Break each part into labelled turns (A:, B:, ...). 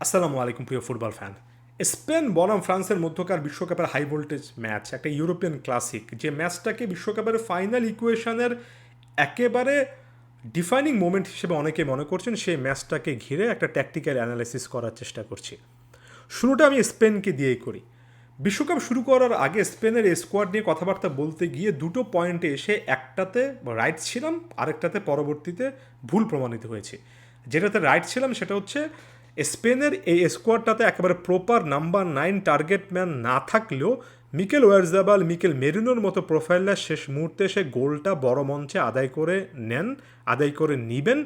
A: আসসালামু আলাইকুম প্রিয় ফুটবল ফ্যান। স্পেন বনাম ফ্রান্সের মধ্যকার বিশ্বকাপের হাই ভোল্টেজ ম্যাচ, একটা ইউরোপিয়ান ক্লাসিক, যে ম্যাচটাকে বিশ্বকাপের ফাইনাল ইকুয়েশনের একেবারে ডিফাইনিং মোমেন্ট হিসেবে অনেকে মনে করছেন, সেই ম্যাচটাকে ঘিরে একটা ট্যাকটিক্যাল অ্যানালাইসিস করার চেষ্টা করছি। শুরুটা আমি স্পেনকে দিয়েই করি। বিশ্বকাপ শুরু করার আগে স্পেনের স্কোয়াড নিয়ে কথাবার্তা বলতে গিয়ে দুটো পয়েন্টে এসে একটাতে রাইট ছিলাম, আরেকটাতে পরবর্তীতে ভুল প্রমাণিত হয়েছে। যেটাতে রাইট ছিলাম সেটা হচ্ছে স্পেনের এই স্কোয়াডটাতে একেবারে প্রপার নাম্বার 9 টার্গেট ম্যান না থাকলেও মিকেল ওয়ারজাবাল, মিকেল মেরিনোর মতো প্রোফাইলরা শেষ মুহূর্তে এসে গোলটা বড় মঞ্চে আদায় করে নিবেন।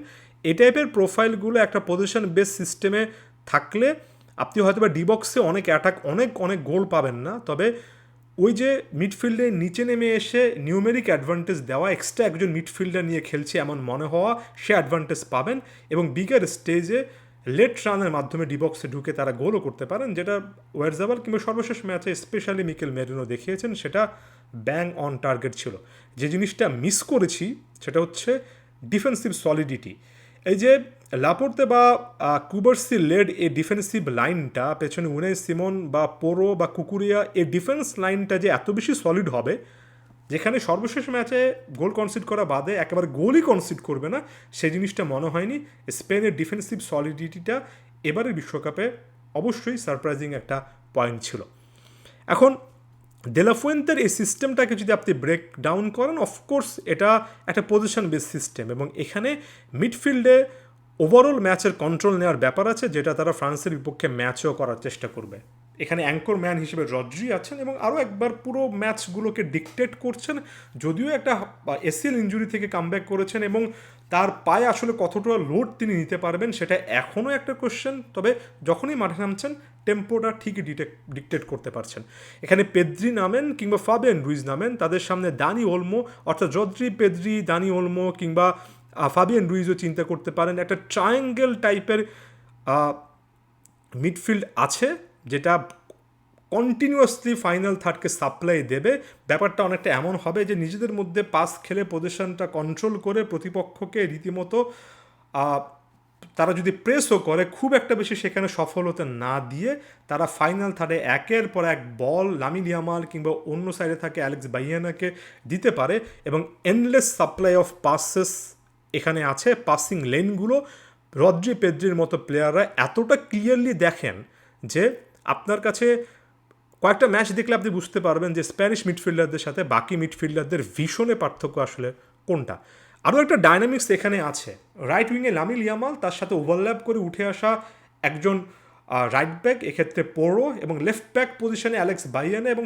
A: এই টাইপের প্রোফাইলগুলো একটা পজিশন বেস সিস্টেমে থাকলে আপনি হয়তো বা ডিবক্সে অনেক অ্যাটাক অনেক অনেক গোল পাবেন না, তবে ওই যে মিডফিল্ডে নিচে নেমে এসে নিউমেরিক অ্যাডভান্টেজ দেওয়া, এক্সট্রা একজন মিডফিল্ডার নিয়ে খেলছে এমন মনে হওয়া, সে অ্যাডভান্টেজ পাবেন এবং বিগার স্টেজে লেট রানের মাধ্যমে ডিবক্সে ঢুকে তারা গোলও করতে পারেন, যেটা ওয়ারজাবাল কিংবা সর্বশেষ ম্যাচে স্পেশালি মিকেল মেরিনো দেখিয়েছেন। সেটা ব্যাং অন টার্গেট ছিল। যে জিনিসটা মিস করেছি সেটা হচ্ছে ডিফেন্সিভ সলিডিটি। এই যে লাপোর্তে বা কুবার্সি লেড এই ডিফেন্সিভ লাইনটা, পেছনে উনাই সিমন বা পোরো বা কুকুরিয়া, এই ডিফেন্স লাইনটা যে এত বেশি সলিড হবে, যেখানে সর্বশেষ ম্যাচে গোল কনসিড করা বাদে একেবারে গোলই কনসিড করবে না, সেই জিনিসটা মনে হয়নি। স্পেনের ডিফেন্সিভ সলিডিটিটা এবারের বিশ্বকাপে অবশ্যই সারপ্রাইজিং একটা পয়েন্ট ছিল। এখন ডেলাফুয়েন্তের এই সিস্টেমটাকে যদি আপনি ব্রেক ডাউন করেন, অফকোর্স এটা একটা পজিশন বেস সিস্টেম এবং এখানে মিডফিল্ডে ওভারঅল ম্যাচের কন্ট্রোল নেওয়ার ব্যাপার আছে, যেটা তারা ফ্রান্সের বিপক্ষে ম্যাচও করার চেষ্টা করবে। এখানে অ্যাঙ্কর ম্যান হিসেবে রড্রি আছেন এবং আরও একবার পুরো ম্যাচগুলোকে ডিকটেট করছেন। যদিও একটা এসিএল ইঞ্জুরি থেকে কামব্যাক করেছেন এবং তার পায়ে আসলে কতটা লোড তিনি নিতে পারবেন সেটা এখনও একটা কোশ্চেন, তবে যখনই মাঠে নামছেন টেম্পোটা ঠিকই ডিকটেট করতে পারছেন। এখানে পেদ্রি নামেন কিংবা ফাবিয়ান রুইজ নামেন, তাদের সামনে দানি ওলমো, অর্থাৎ রদ্রি, পেদ্রি, দানি ওলমো কিংবা ফাবিয়ান রুইজও চিন্তা করতে পারেন। একটা ট্রায়াঙ্গেল টাইপের মিডফিল্ড আছে যেটা কন্টিনিউয়াসলি ফাইনাল থার্ডকে সাপ্লাই দেবে। ব্যাপারটা অনেকটা এমন হবে যে নিজেদের মধ্যে পাস খেলে পজিশনটা কন্ট্রোল করে প্রতিপক্ষকে রীতিমতো তারা যদি প্রেসও করে, খুব একটা বেশি সেখানে সফল হতে না দিয়ে তারা ফাইনাল থার্ডে একের পর এক বল লামিন ইয়ামাল কিংবা অন্য সাইডে থাকে অ্যালেক্স বাইয়ানাকে দিতে পারে এবং এন্ডলেস সাপ্লাই অফ পাসেস এখানে আছে। পাসিং লেনগুলো রদ্রি, পেদ্রির মতো প্লেয়াররা এতটা ক্লিয়ারলি দেখেন যে আপনার কাছে কয়েকটা ম্যাচ দেখলে আপনি বুঝতে পারবেন যে স্প্যানিশ মিডফিল্ডারদের সাথে বাকি মিডফিল্ডারদের ভীষণে পার্থক্য আসলে কোনটা। আরও একটা ডাইনামিক্স এখানে আছে। রাইট উইংয়ে লামিন ইয়ামাল, তার সাথে ওভারল্যাপ করে উঠে আসা একজন রাইট ব্যাক, এক্ষেত্রে পোরো, এবং লেফট ব্যাক পজিশনে অ্যালেক্স বাইয়ানা, এবং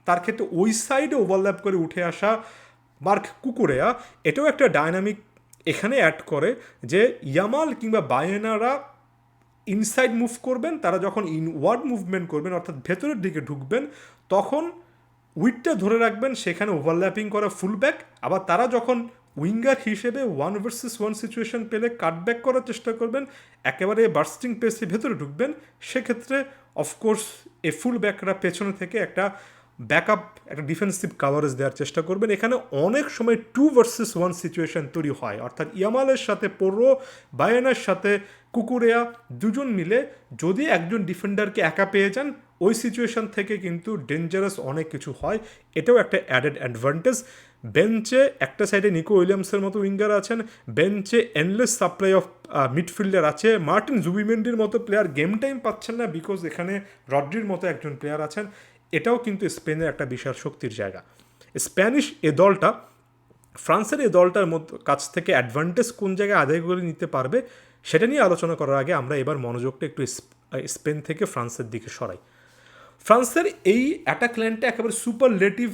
A: তার ক্ষেত্রে ওই সাইডে ওভারল্যাপ করে উঠে আসা মার্ক কুকুরেয়া। এটাও একটা ডাইনামিক এখানে অ্যাড করে যে ইয়ামাল কিংবা বায়ানারা ইনসাইড মুভ করবেন, তারা যখন ইনওয়ার্ড মুভমেন্ট করবেন অর্থাৎ ভেতরের দিকে ঢুকবেন, তখন উইডটা ধরে রাখবেন, সেখানে ওভারল্যাপিং করা ফুলব্যাক। আবার তারা যখন উইঙ্গার হিসেবে 1 ভার্সেস 1 সিচুয়েশন পেলে কাটব্যাক করার চেষ্টা করবেন, একেবারে বার্স্টিং পেসে ভেতরে ঢুকবেন, সেক্ষেত্রে অফকোর্স এই ফুলব্যাকরা পেছনে থেকে একটা ব্যাকআপ, একটা ডিফেন্সিভ কাভারেজ দেওয়ার চেষ্টা করবেন। এখানে অনেক সময় 2 ভার্সেস 1 সিচুয়েশন তৈরি হয়, অর্থাৎ ইয়ামালের সাথে পোরো, বায়ানার সাথে কুকুরেয়া দুজন মিলে যদি একজন ডিফেন্ডারকে একা পেয়ে যান, ওই সিচুয়েশন থেকে কিন্তু ডেঞ্জারাস অনেক কিছু হয়। এটাও একটা অ্যাডেড অ্যাডভান্টেজ। বেঞ্চে একটা সাইডে নিকো উইলিয়ামসের মতো উইঙ্গার আছেন, বেঞ্চে এন্ডলেস সাপ্লাই অফ মিডফিল্ডার আছে। মার্টিন জুবিমেন্ডির মতো প্লেয়ার গেম টাইম পাচ্ছেন না, বিকজ এখানে রড্রির মতো একজন প্লেয়ার আছেন। এটাও কিন্তু স্পেনের একটা বিশাল শক্তির জায়গা। স্প্যানিশ এ দলটা ফ্রান্সের এই দলটার কাছ থেকে অ্যাডভান্টেজ কোন জায়গায় আদায় করে নিতে পারবে সেটা নিয়ে আলোচনা করার আগে আমরা এবার মনোযোগটা একটু স্পেন থেকে ফ্রান্সের দিকে সরাই। ফ্রান্সের এই অ্যাটাক লাইনটা একেবারে সুপারলেটিভ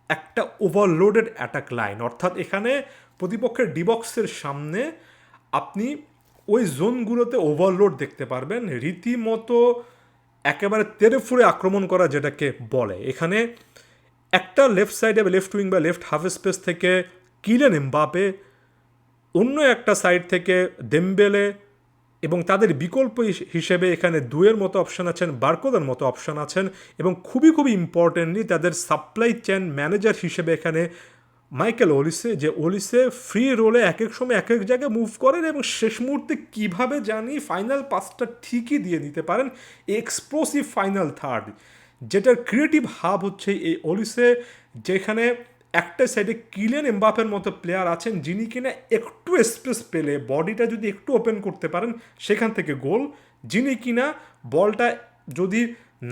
A: একটা ওভারলোডেড অ্যাটাক লাইন, অর্থাৎ এখানে প্রতিপক্ষের ডিবক্সের সামনে আপনি ওই জোনগুলোতে ওভারলোড দেখতে পারবেন, রীতিমতো একেবারে তেরে ফুরে আক্রমণ করা যেটাকে বলে। এখানে একটা লেফট সাইডে বা লেফট উইং বা লেফট হাফ স্পেস থেকে কিলিয়ান এমবাপে, অন্য একটা সাইড থেকে দেমবেলে, এবং তাদের বিকল্প হিসেবে এখানে দুয়ের মতো অপশান আছেন, বার্কোদার মতো অপশান আছেন, এবং খুবই খুবই ইম্পর্টেন্টলি তাদের সাপ্লাই চেন ম্যানেজার হিসেবে এখানে মাইকেল ওলিসে, যে ওলিসে ফ্রি রোলে এক এক সময় এক এক জায়গায় মুভ করেন এবং শেষ মুহূর্তে কীভাবে জানি ফাইনাল পাসটা ঠিকই দিয়ে দিতে পারেন। এক্সপ্লোসিভ ফাইনাল থার্ড, যেটার ক্রিয়েটিভ হাব হচ্ছে এই ওলিসে, যেখানে একটা সাইডে কিলিয়ান এমবাপের মতো প্লেয়ার আছেন যিনি কিনা একটু স্পেস পেলে বডিটা যদি একটু ওপেন করতে পারেন সেখান থেকে গোল, যিনি কিনা বলটা যদি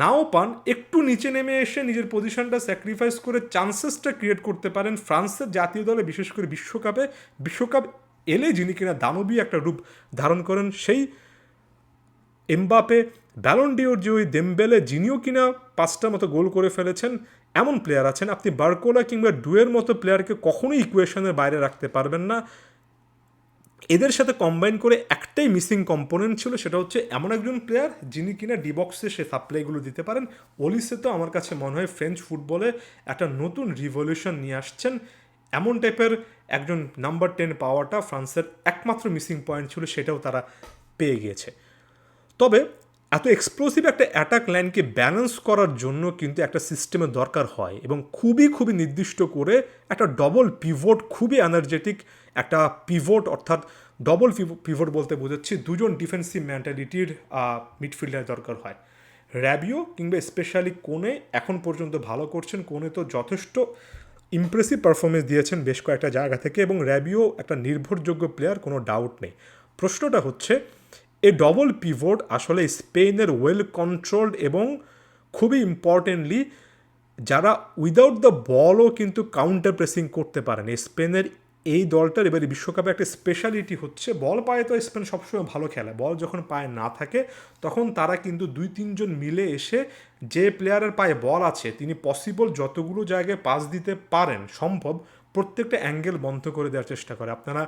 A: নাও পান একটু নিচে নেমে এসে নিজের পজিশনটা স্যাক্রিফাইস করে চান্সেসটা ক্রিয়েট করতে পারেন ফ্রান্সের জাতীয় দলে, বিশেষ করে বিশ্বকাপ এলে যিনি কিনা দানবীয় একটা রূপ ধারণ করেন সেই এমবাপে। ব্যালন ডিওর যে ওই দেমবেলে, যিনিও কিনা 5টা মতো গোল করে ফেলেছেন, এমন প্লেয়ার আছেন আপনি বার্কোলা কিংবা ডুয়ের মতো প্লেয়ারকে কখনোই ইকুয়েশনের বাইরে রাখতে পারবেন না। এদের সাথে কম্বাইন করে একটাই মিসিং কম্পোনেন্ট ছিল, সেটা হচ্ছে এমন একজন প্লেয়ার যিনি কিনা ডিবক্সে সে সাপ্লাইগুলো দিতে পারেন। ওলিসে তো আমার কাছে মনে হয় ফ্রেঞ্চ ফুটবলে একটা নতুন রিভলিউশন নিয়ে আসছেন। এমন টাইপের একজন নাম্বার 10 পাওয়াটা ফ্রান্সের একমাত্র মিসিং পয়েন্ট ছিল, সেটাও তারা পেয়ে গিয়েছে। তবে এত এক্সপ্লোসিভ একটা অ্যাটাক লাইনকে ব্যালেন্স করার জন্য কিন্তু একটা সিস্টেমের দরকার হয় এবং খুবই নির্দিষ্ট করে একটা ডবল পিভট, খুবই এনার্জেটিক একটা পিভট, অর্থাৎ ডবল পিভট বলতে বোঝাচ্ছি দুজন ডিফেন্সিভ মেন্টালিটির মিডফিল্ডার দরকার হয়। র্যাবিও কিংবা স্পেশালি কোনে এখন পর্যন্ত ভালো করছেন, কোনে তো যথেষ্ট ইমপ্রেসিভ পারফরমেন্স দিয়েছেন বেশ কয়েকটা জায়গা থেকে এবং র্যাবিও একটা নির্ভরযোগ্য প্লেয়ার, কোনো ডাউট নেই। প্রশ্নটা হচ্ছে এই ডবল পিভট আসলে স্পেনের ওয়েল কন্ট্রোলড এবং খুবই ইম্পর্টেন্টলি যারা উইদাউট দ্য বলও কিন্তু কাউন্টার প্রেসিং করতে পারেন। স্পেনের এই দলটার এবারে বিশ্বকাপে একটা স্পেশালিটি হচ্ছে বল পায়ে তো স্পেন সবসময় ভালো খেলে, বল যখন পায়ে না থাকে তখন তারা কিন্তু 2-3 জন মিলে এসে যে প্লেয়ারের পায়ে বল আছে তিনি পসিবল যতগুলো জায়গায় পাস দিতে পারেন সম্ভব প্রত্যেকটা অ্যাঙ্গেল বন্ধ করে দেওয়ার চেষ্টা করে। আপনারা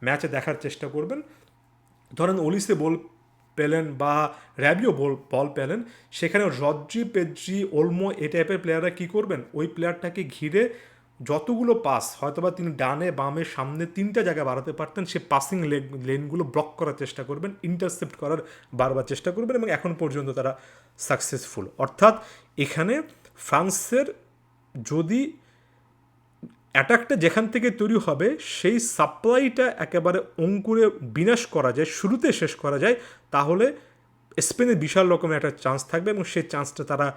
A: ম্যাচে দেখার চেষ্টা করবেন, ধরেন ওলিসে বল পেলেন বা র্যাবিও বল পেলেন, সেখানে রদ্রি, পেদ্রি, ওলমো এই টাইপের প্লেয়াররা কী করবেন, ওই প্লেয়ারটাকে ঘিরে যতগুলো পাস হয়তোবা তিনি ডানে বামে সামনে 3টা জায়গায় বাড়াতে পারতেন, সে পাসিং লেনগুলো ব্লক করার চেষ্টা করবেন, ইন্টারসেপ্ট করার বারবার চেষ্টা করবেন এবং এখন পর্যন্ত তারা সাকসেসফুল। অর্থাৎ এখানে ফ্রান্সের যদি অ্যাটাকটা যেখান থেকে তৈরি হবে সেই সাপ্লাইটা একেবারে অঙ্কুরে বিনাশ করা যায়, শুরুতে শেষ করা যায়, তাহলে স্পেনের বিশাল রকমের একটা চান্স থাকবে এবং সেই চান্সটা তারা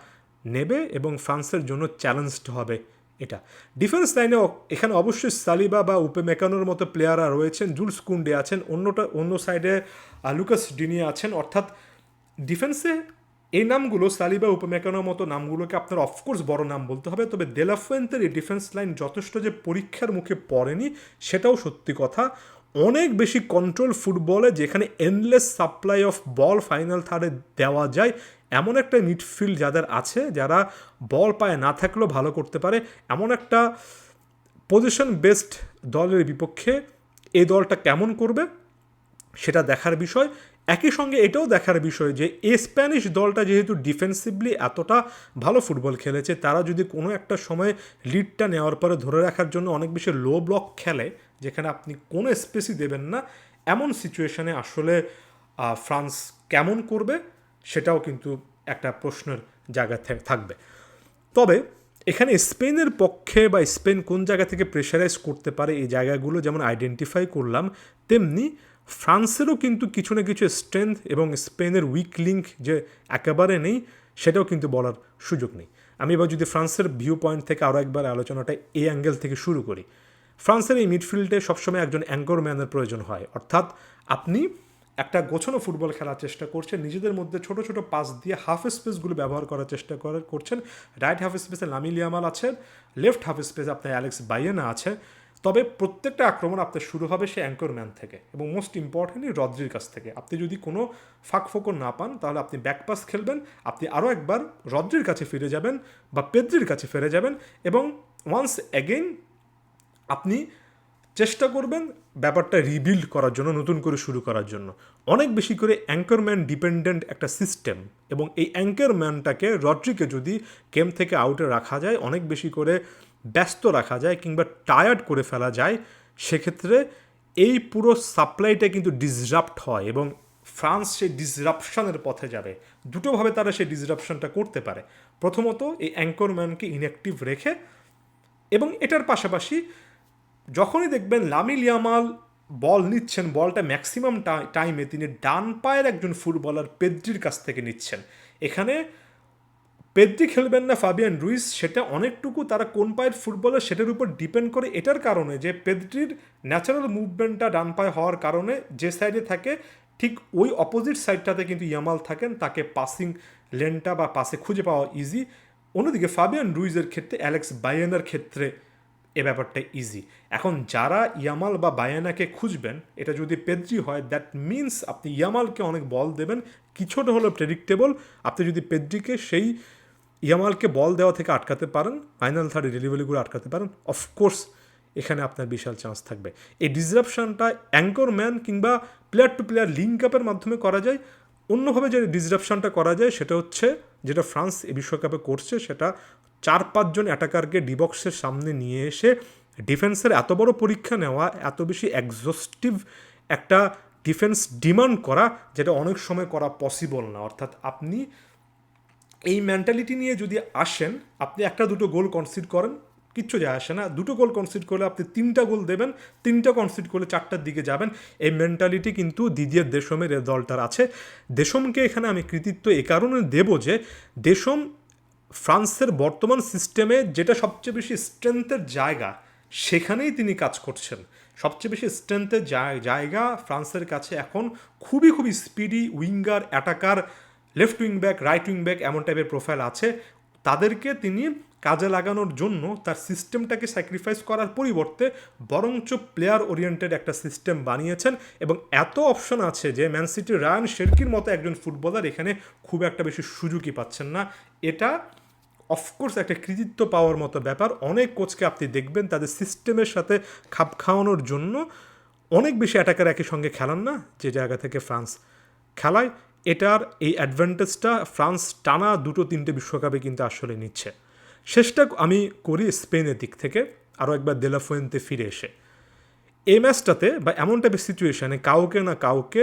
A: নেবে এবং ফ্রান্সের জন্য চ্যালেঞ্জড হবে এটা। ডিফেন্স লাইনে এখানে অবশ্যই সালিবা বা উপেমেকানোর মতো প্লেয়াররা রয়েছেন, জুলস কুন্ডে আছেন, অন্য সাইডে লুকাস ডিনি আছেন। অর্থাৎ ডিফেন্সে এই নামগুলো সালিবা উপমেকানোর মতো নামগুলোকে আপনার অফকোর্স বড় নাম বলতে হবে, তবে দেলাফুয়েন্তের এই ডিফেন্স লাইন যথেষ্ট যে পরীক্ষার মুখে পড়েনি সেটাও সত্যি কথা। অনেক বেশি কন্ট্রোল ফুটবলে যেখানে endless supply of ball final থার্ডে দেওয়া যায় এমন একটা মিডফিল্ড যাদের আছে, যারা বল পায়ে না থাকলেও ভালো করতে পারে, এমন একটা পজিশন বেসড দলের বিপক্ষে এই দলটা কেমন করবে সেটা দেখার বিষয়। একই সঙ্গে এটাও দেখার বিষয় যে এই স্প্যানিশ দলটা যেহেতু ডিফেন্সিভলি এতটা ভালো ফুটবল খেলেছে, তারা যদি কোনো একটা সময় লিডটা নেওয়ার পরে ধরে রাখার জন্য অনেক বেশি লো ব্লক খেলে যেখানে আপনি কোনো স্পেসই দেবেন না, এমন সিচুয়েশনে আসলে ফ্রান্স কেমন করবে সেটাও কিন্তু একটা প্রশ্নের জায়গা থাকবে। তবে এখানে স্পেনের পক্ষে বা স্পেন কোন জায়গা থেকে প্রেশারাইজ করতে পারে এই জায়গাগুলো যেমন আইডেন্টিফাই করলাম, তেমনি ফ্রান্সেরও কিন্তু কিছু না কিছু স্ট্রেংথ এবং স্পেনের উইক লিঙ্ক যে একেবারে নেই সেটাও কিন্তু বলার সুযোগ নেই। আমি এবার যদি ফ্রান্সের ভিউ পয়েন্ট থেকে আরও একবার আলোচনাটা এই অ্যাঙ্গেল থেকে শুরু করি, ফ্রান্সের এই মিডফিল্ডে সবসময় একজন অ্যাঙ্কর ম্যানের প্রয়োজন হয়। অর্থাৎ আপনি একটা গোছানো ফুটবল খেলার চেষ্টা করছেন, নিজেদের মধ্যে ছোট ছোট পাস দিয়ে হাফ স্পেসগুলো ব্যবহার করার চেষ্টা করছেন। রাইট হাফ স্পেসে লামিন ইয়ামাল আছেন, লেফট হাফ স্পেসে আপনার অ্যালেক্স বাইয়েনা আছে। তবে প্রত্যেকটা আক্রমণ আপনার শুরু হবে সে অ্যাঙ্কর ম্যান থেকে এবং মোস্ট ইম্পর্টেন্টলি রদ্রির কাছ থেকে। আপনি যদি কোনো ফাঁক ফোকর না পান তাহলে আপনি ব্যাকপাস খেলবেন, আপনি আরও একবার রদ্রির কাছে ফিরে যাবেন বা পেদ্রির কাছে ফিরে যাবেন এবং ওয়ান্স অ্যাগেইন আপনি চেষ্টা করবেন ব্যাপারটা রিবিল্ড করার জন্য, নতুন করে শুরু করার জন্য। অনেক বেশি করে অ্যাঙ্কারম্যান ডিপেন্ডেন্ট একটা সিস্টেম এবং এই অ্যাঙ্কারম্যানটাকে রদ্রিকে যদি গেম থেকে আউটে রাখা যায়, অনেক বেশি করে ব্যস্ত রাখা যায় কিংবা টায়ার্ড করে ফেলা যায়, সেক্ষেত্রে এই পুরো সাপ্লাইটা কিন্তু ডিসরাপ্ট হয় এবং ফ্রান্স সেই ডিসরাপশনের পথে যাবে। দুটোভাবে তারা সেই ডিসরাপশনটা করতে পারে। প্রথমত এই অ্যাঙ্করম্যানকে ইনঅ্যাক্টিভ রেখে এবং এটার পাশাপাশি যখনই দেখবেন লামিন ইয়ামাল বল নিচ্ছেন, বলটা ম্যাক্সিমাম টাইমে তিনি ডান পায়ের একজন ফুটবলার পেদ্রির কাছ থেকে নিচ্ছেন। এখানে পেদ্রি খেলবেন না ফাবিয়ান রুইস, সেটা অনেকটুকু তারা কোন পায়ের ফুটবলার সেটার উপর ডিপেন্ড করে, এটার কারণে যে পেদ্রির ন্যাচারাল মুভমেন্টটা ডান পায়ে হওয়ার কারণে যে সাইডে থাকে ঠিক ওই অপোজিট সাইডটাতে কিন্তু ইয়ামাল থাকেন, তাকে পাসিং লেনটা বা পাসে খুঁজে পাওয়া ইজি। অন্যদিকে ফাবিয়ান রুইজের ক্ষেত্রে, অ্যালেক্স বায়ানার ক্ষেত্রে এ ব্যাপারটা ইজি। এখন যারা ইয়ামাল বা বায়ানাকে খুঁজবেন, এটা যদি পেদ্রি হয় দ্যাট মিনস আপনি ইয়ামালকে অনেক বল দেবেন, কিছুটা হলো প্রেডিক্টেবল। আপনি যদি পেদ্রিকে সেই ইয়ামালকে বল দেওয়া থেকে আটকাতে পারেন, ফাইনাল থার্ডে ডেলিভারিগুলো আটকাতে পারেন, অফকোর্স এখানে আপনার বিশাল চান্স থাকবে। এই ডিসরাপশনটা অ্যাঙ্কর ম্যান কিংবা প্লেয়ার টু প্লেয়ার লিঙ্ক আপের মাধ্যমে করা যায়। অন্যভাবে যে ডিসরাপশনটা করা যায় সেটা হচ্ছে, যেটা ফ্রান্স এই বিশ্বকাপে করছে, সেটা 4-5 জন অ্যাটাকারকে ডিবক্সের সামনে নিয়ে এসে ডিফেন্সের এত বড় পরীক্ষা নেওয়া, এত বেশি এক্সস্টিভ একটা ডিফেন্স ডিমান্ড করা, যেটা অনেক সময় করা পসিবল না। অর্থাৎ আপনি এই মেন্টালিটি নিয়ে যদি আসেন, আপনি 1-2 গোল কনসিড করেন, কিচ্ছু যায় আসে না। 2 গোল কনসিড করলে আপনি 3টা গোল দেবেন, 3টা কনসিড করলে 4টার দিকে যাবেন। এই মেন্টালিটি কিন্তু দিদিয়ের দেশমের এ দলটার আছে। দেশমকে এখানে আমি কৃতিত্ব এ কারণে দেব যে দেশম ফ্রান্সের বর্তমান সিস্টেমে যেটা সবচেয়ে বেশি স্ট্রেংথের জায়গা, সেখানেই তিনি কাজ করছেন। সবচেয়ে বেশি স্ট্রেংথের জায়গা ফ্রান্সের কাছে এখন খুবই খুবই speedy winger, attacker, left wing back, right wing back এমন টাইপের প্রোফাইল আছে। তাদেরকে তিনি কাজে লাগানোর জন্য তার সিস্টেমটাকে স্যাক্রিফাইস করার পরিবর্তে বরঞ্চ প্লেয়ার ওরিয়েন্টেড একটা সিস্টেম বানিয়েছেন, এবং এত অপশন আছে যে ম্যান সিটির রায়ান শেরকির মতো একজন ফুটবলার এখানে খুব একটা বেশি সুযোগই পাচ্ছেন না। এটা অফকোর্স একটা কৃতিত্ব পাওয়ার মতো ব্যাপার। অনেক কোচকে আপনি দেখবেন তাদের সিস্টেমের সাথে খাপ খাওয়ানোর জন্য অনেক বেশি অ্যাটাকার একই সঙ্গে খেলান না, যে জায়গা থেকে ফ্রান্স খেলায়। এটার এই অ্যাডভান্টেজটা ফ্রান্স টানা 2-3টে বিশ্বকাপে কিন্তু আসলে নিচ্ছে। শেষটা আমি করি স্পেনের দিক থেকে, আরও একবার দেলাফুয়েন্তে ফিরে এসে। এই ম্যাচটাতে বা এমন টাইপের সিচুয়েশানে কাউকে না কাউকে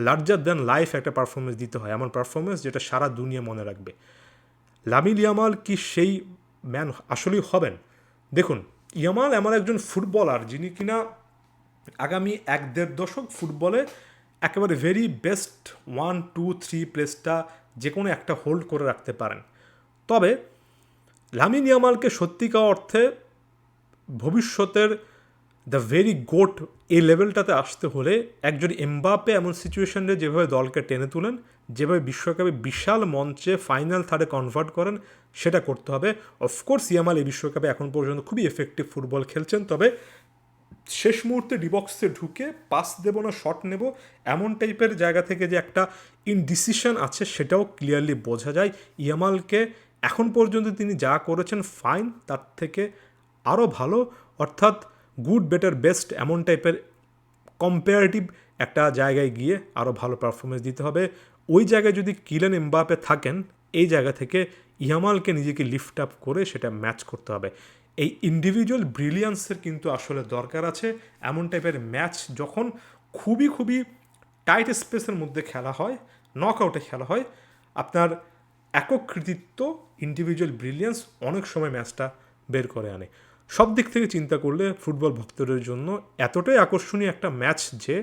A: লার্জার দ্যান লাইফ একটা পারফরমেন্স দিতে হয়, এমন পারফরমেন্স যেটা সারা দুনিয়া মনে রাখবে। লামিন ইয়ামাল কি সেই ম্যান আসলেই হবেন? দেখুন, ইয়ামাল এমন একজন ফুটবলার যিনি কিনা আগামী 1-1.5 দশক ফুটবলে একেবারে ভেরি বেস্ট 1-2-3 প্লেসটা যে কোনো একটা হোল্ড করে রাখতে পারেন। তবে লামিন ইয়ামালকে সত্যিকার অর্থে ভবিষ্যতের দ্য ভেরি গোট এই লেভেলটাতে আসতে হলে একজন এমবাপ্পে এমন সিচুয়েশনে যেভাবে দলকে টেনে তুলেন, যেভাবে বিশ্বকাপে বিশাল মঞ্চে ফাইনাল থার্ডে কনভার্ট করেন, সেটা করতে হবে। অফকোর্স ইয়ামাল এই বিশ্বকাপে এখন পর্যন্ত খুবই এফেক্টিভ ফুটবল খেলছেন, তবে শেষ মুহূর্তে ডিবক্সে ঢুকে পাস দেবো না শট নেব এমন টাইপের জায়গা থেকে যে একটা ইনডিসিশন আছে, সেটাও ক্লিয়ারলি বোঝা যায়। ইয়ামালকে এখন পর্যন্ত তিনি যা করেছেন ফাইন, তার থেকে আরও ভালো, অর্থাৎ গুড বেটার বেস্ট এমন টাইপের কম্পারেটিভ একটা জায়গায় গিয়ে আরও ভালো পারফরমেন্স দিতে হবে। ওই জায়গায় যদি কিলিয়ান এমবাপ্পে থাকেন, এই জায়গা থেকে ইয়ামালকে নিজেকে লিফট আপ করে সেটা ম্যাচ করতে হবে। এই ইন্ডিভিজুয়াল ব্রিলিয়ান্সের কিন্তু আসলে দরকার আছে। এমন টাইপের ম্যাচ যখন খুবই খুবই টাইট স্পেসের মধ্যে খেলা হয়, নক আউটে খেলা হয়, আপনার একক কৃতিত্ব, ইন্ডিভিজুয়াল ব্রিলিয়ান্স অনেক সময় ম্যাচটা বের করে আনে। সব দিক থেকে চিন্তা করলে ফুটবল ভক্তদের জন্য এতটাই আকর্ষণীয় একটা ম্যাচ যে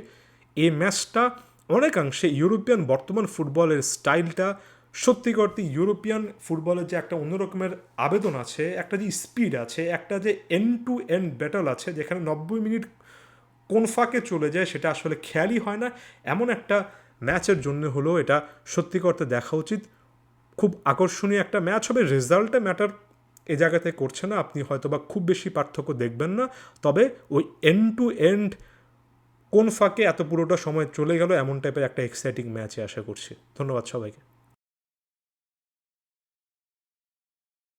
A: এই ম্যাচটা অনেকাংশে ইউরোপিয়ান বর্তমান ফুটবলের স্টাইলটা, সত্যি করতে ইউরোপিয়ান ফুটবলের যে একটা অন্যরকমের আবেদন আছে, একটা যে স্পিড আছে, একটা যে এন্ড টু এন্ড ব্যাটল আছে, যেখানে 90 মিনিট কোন ফাঁকে চলে যায় সেটা আসলে খেয়ালই হয় না, এমন একটা ম্যাচের জন্য হলেও এটা সত্যি করতে দেখা উচিত। খুব আকর্ষণীয় একটা ম্যাচ হবে। রেজাল্টে ম্যাটার এ জায়গাতে করছে না, আপনি হয়তো বা খুব বেশি পার্থক্য দেখবেন না, তবে ওই এন্ড টু এন্ড কোন ফাঁকে এত পুরোটা সময় চলে গেল এমন টাইপের একটা এক্সাইটিং ম্যাচে আশা করছি। ধন্যবাদ সবাইকে।